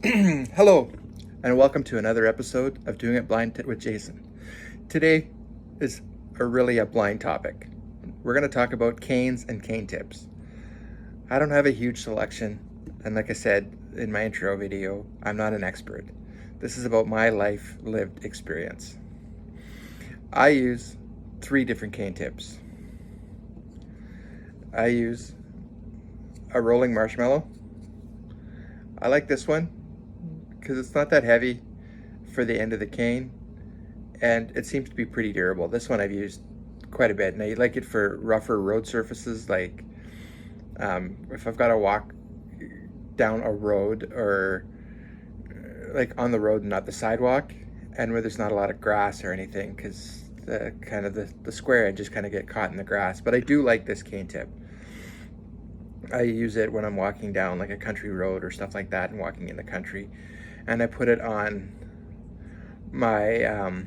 Hello, and welcome to another episode of Doing It Blind with Jason. Today is really a blind topic. We're going to talk about canes and cane tips. I don't have a huge selection, and like I said in my intro video, I'm not an expert. This is about my life lived experience. I use 3 different cane tips. I use a rolling marshmallow. I like this one because it's not that heavy for the end of the cane, and it seems to be pretty durable. This one I've used quite a bit, and I like it for rougher road surfaces, like if I've got to walk down a road or like on the road and not the sidewalk, and where there's not a lot of grass or anything, because the square edges kind of get caught in the grass. But I do like this cane tip. I use it when I'm walking down like a country road or stuff like that and walking in the country, and I put it on my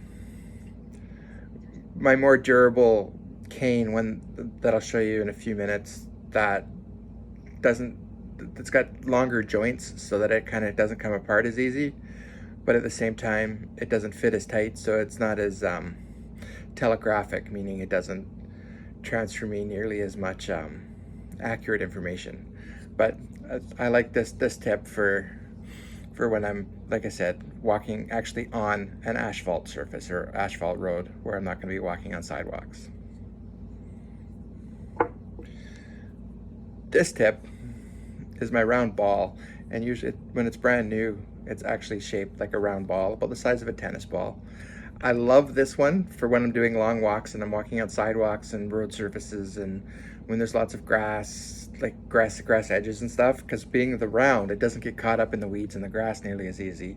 my more durable cane that I'll show you in a few minutes, it's got longer joints so that it kind of doesn't come apart as easy, but at the same time it doesn't fit as tight, so it's not as telegraphic, meaning it doesn't transfer me nearly as much accurate information. But I like this tip for when I'm, like I said, walking actually on an asphalt surface or asphalt road where I'm not going to be walking on sidewalks. This tip is my round ball, and usually when it's brand new, it's actually shaped like a round ball, about the size of a tennis ball. I love this one for when I'm doing long walks and I'm walking on sidewalks and road surfaces, and when there's lots of grass, like grass edges and stuff, because being the round, it doesn't get caught up in the weeds and the grass nearly as easy,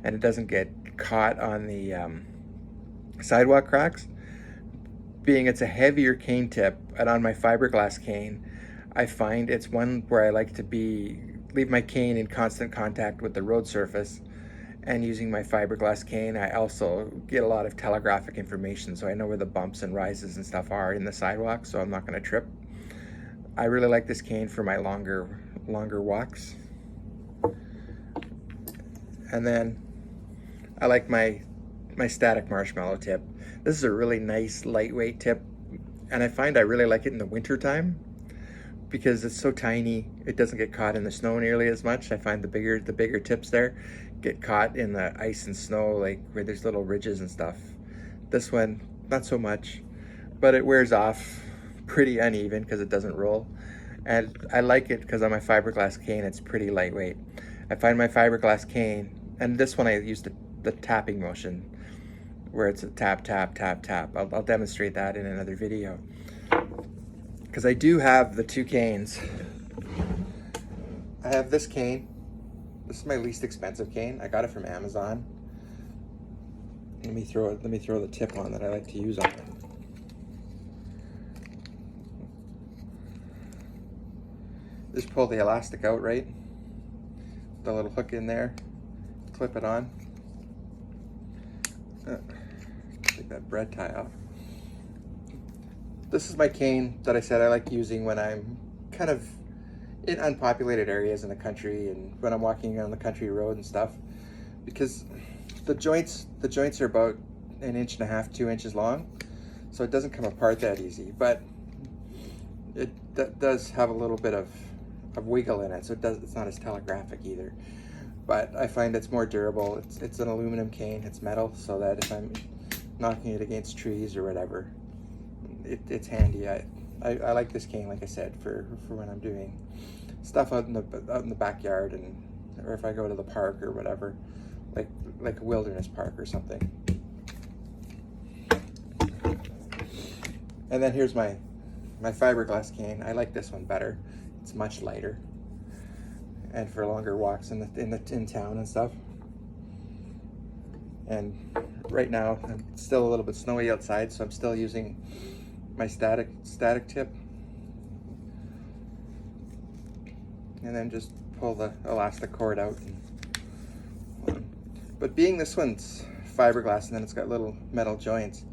and it doesn't get caught on the sidewalk cracks. Being it's a heavier cane tip, and on my fiberglass cane, I find it's one where I like to leave my cane in constant contact with the road surface. And using my fiberglass cane, I also get a lot of telegraphic information, so I know where the bumps and rises and stuff are in the sidewalk, so I'm not going to trip. I really like this cane for my longer walks. And then I like my static marshmallow tip. This is a really nice lightweight tip, and I find I really like it in the winter time because it's so tiny. It doesn't get caught in the snow nearly as much. I find the bigger tips there get caught in the ice and snow, like where there's little ridges and stuff. This one, not so much, but it wears off pretty uneven because it doesn't roll. And I like it because on my fiberglass cane, it's pretty lightweight. I find my fiberglass cane, and this one I use the tapping motion, where it's a tap, tap, tap, tap. I'll demonstrate that in another video. Because I do have the 2 canes. I have this cane. This is my least expensive cane. I got it from Amazon. Let me throw the tip on that I like to use on it. Just pull the elastic out, right? The little hook in there. Clip it on. Take that bread tie off. This is my cane that I said I like using when I'm kind of in unpopulated areas in the country and when I'm walking on the country road and stuff, because the joints are about 1.5 inches, 2 inches long, so it doesn't come apart that easy, but it does have a little bit of wiggle in it, so it's not as telegraphic either. But I find it's more durable. It's an aluminum cane, it's metal, so that if I'm knocking it against trees or whatever, it's handy. I like this cane, like I said, for when I'm doing stuff out in the backyard, or if I go to the park or whatever, like a wilderness park or something. And then here's my fiberglass cane. I like this one better. It's much lighter, and for longer walks in town and stuff. And right now it's still a little bit snowy outside, so I'm still using my static tip, and then just pull the elastic cord out. But being this one's fiberglass and then it's got little metal joints,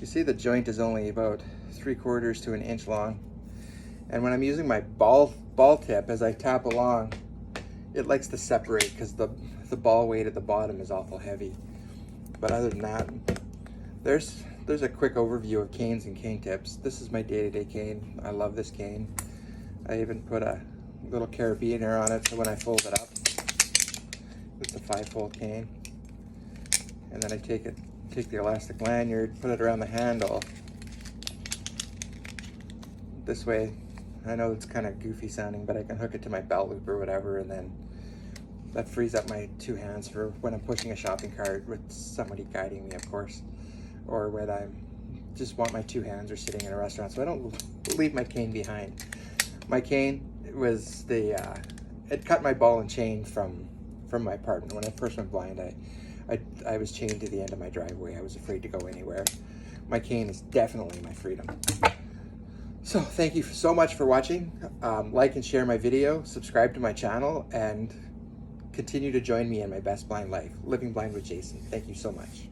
you see the joint is only about 3/4 to 1 inch long, and when I'm using my ball tip as I tap along, it likes to separate because the ball weight at the bottom is awful heavy. But other than that, there's a quick overview of canes and cane tips. This is my day-to-day cane. I love this cane. I even put a little carabiner on it so when I fold it up, it's a 5-fold cane. And then I take the elastic lanyard, put it around the handle. This way, I know it's kind of goofy sounding, but I can hook it to my belt loop or whatever, and then that frees up my 2 hands for when I'm pushing a shopping cart with somebody guiding me, of course, or when I just want my 2 hands or sitting in a restaurant, so I don't leave my cane behind. My cane was it cut my ball and chain from my apartment. When I first went blind, I was chained to the end of my driveway. I was afraid to go anywhere. My cane is definitely my freedom. So thank you so much for watching. Like and share my video, subscribe to my channel, and continue to join me in my best blind life, living blind with Jason. Thank you so much.